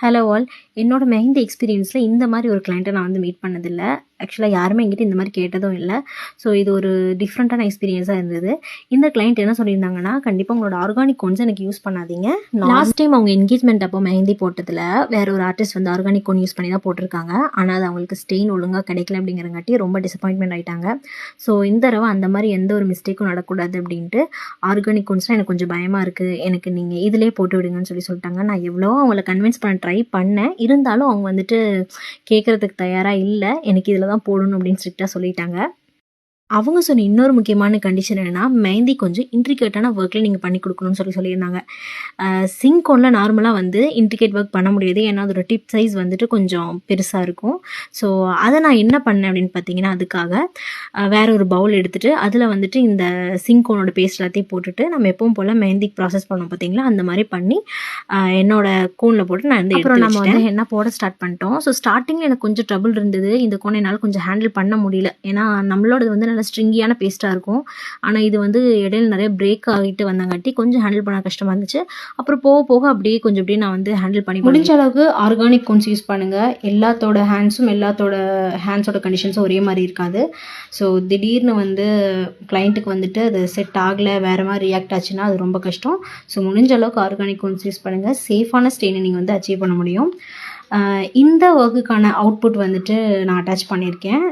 Hello all. என்னோட மெஹந்தி எக்ஸ்பீரியன்ஸில் இந்த மாதிரி ஒரு கிளைண்ட்டை நான் வந்து மீட் பண்ணதில்ல. ஆக்சுவலாக யாருமே என்கிட்ட இந்த மாதிரி கேட்டதும் இல்லை. ஸோ இது ஒரு டிஃப்ரெண்ட்டான எக்ஸ்பீரியன்ஸாக இருந்தது. இந்த கிளைண்ட் என்ன சொல்லியிருந்தாங்கன்னா, கண்டிப்பாக உங்களோட ஆர்கானிக் கோன்ஸ் எனக்கு யூஸ் பண்ணாதீங்க. லாஸ்ட் டைம் அவங்க என்கேஜ்மெண்ட் அப்போ மெஹந்தி போட்டதில் வேற ஒரு ஆர்டிஸ்ட் வந்து ஆர்கானிக் கோன் யூஸ் பண்ணி தான் போட்டிருக்காங்க. ஆனால் அது அவங்களுக்கு ஸ்டெயின் ஒழுங்காக கிடைக்கல அப்படிங்கிறங்காட்டி ரொம்ப டிசப்பாயின்மெண்ட் ஆகிட்டாங்க. ஸோ இந்த தடவை அந்த மாதிரி எந்த ஒரு மிஸ்டேக்கும் நடக்கூடாது அப்படின்ட்டு ஆர்கானிக் கோன்ஸ்லாம் எனக்கு கொஞ்சம் பயமாக இருக்குது, எனக்கு நீங்கள் இதிலே போட்டு விடுங்கன்னு சொல்லிட்டாங்க. நான் எவ்வளோ அவங்கள கன்வின்ஸ் பண்ண ட்ரை பண்ணேன். இருந்தாலும் அவங்க வந்துட்டு கேட்குறதுக்கு தயாராக இல்லை. எனக்கு இதில் தான் போடணும் அப்படின்னு ஸ்ட்ரிக்டாக சொல்லிட்டாங்க. அவங்க சொன்ன இன்னொரு முக்கியமான கண்டிஷன் என்னென்னா, மெஹந்தி கொஞ்சம் இன்ட்ரிகேட்டான ஒர்க்கில் நீங்கள் பண்ணி கொடுக்கணும்னு சொல்லியிருந்தாங்க. சிங்கோனில் நார்மலாக வந்து இன்ட்ரிகேட் ஒர்க் பண்ண முடியாது, ஏன்னா அதோட டிப் சைஸ் வந்துட்டு கொஞ்சம் பெருசாக இருக்கும். ஸோ அதை நான் என்ன பண்ணேன் அப்படின்னு பார்த்தீங்கன்னா, அதுக்காக வேற ஒரு பவுல் எடுத்துகிட்டு அதில் வந்துட்டு இந்த சிங்கோனோட பேஸ்ட் எல்லாத்தையும் போட்டுட்டு, நம்ம எப்பவும் போல் மெஹந்தி ப்ராசஸ் பண்ணோம் பார்த்தீங்களா, அந்த மாதிரி பண்ணி என்னோட கோனில் போட்டு நான் வந்து அப்புறம் நம்ம வந்து என்ன போட ஸ்டார்ட் பண்ணிட்டோம். ஸோ ஸ்டார்டிங்கில் எனக்கு கொஞ்சம் ட்ரபிள் இருந்தது. இந்த கோனை என்னால் கொஞ்சம் ஹேண்டில் பண்ண முடியல, ஏன்னா நம்மளோடது வந்து நல்ல ஸ்ட்ரிங்கியான பேஸ்ட்டாக இருக்கும். ஆனால் இது வந்து இடையில நிறைய பிரேக் ஆகிட்டு வந்தாங்காட்டி கொஞ்சம் ஹேண்டில் பண்ண கஷ்டமாக இருந்துச்சு. அப்புறம் போக போக அப்படியே நான் வந்து ஹேண்டில் பண்ணி முடிஞ்ச அளவுக்கு ஆர்கானிக் கோன்ஸ் யூஸ் பண்ணுங்கள். எல்லாத்தோட ஹேண்ட்ஸோட கண்டிஷன்ஸும் ஒரே மாதிரி இருக்காது. ஸோ திடீர்னு வந்து கிளைண்ட்டுக்கு வந்துட்டு அது செட் ஆகலை, வேறு மாதிரி ரியாக்ட் ஆச்சுன்னா அது ரொம்ப கஷ்டம். ஸோ முடிஞ்ச அளவுக்கு ஆர்கானிக் கோன்ஸ் யூஸ் பண்ணுங்கள். சேஃபான ஸ்டெயினை நீங்கள் வந்து அச்சீவ் பண்ண முடியும். இந்த ஒர்க்குக்கான அவுட்புட் வந்துட்டு நான் அட்டாச் பண்ணியிருக்கேன்.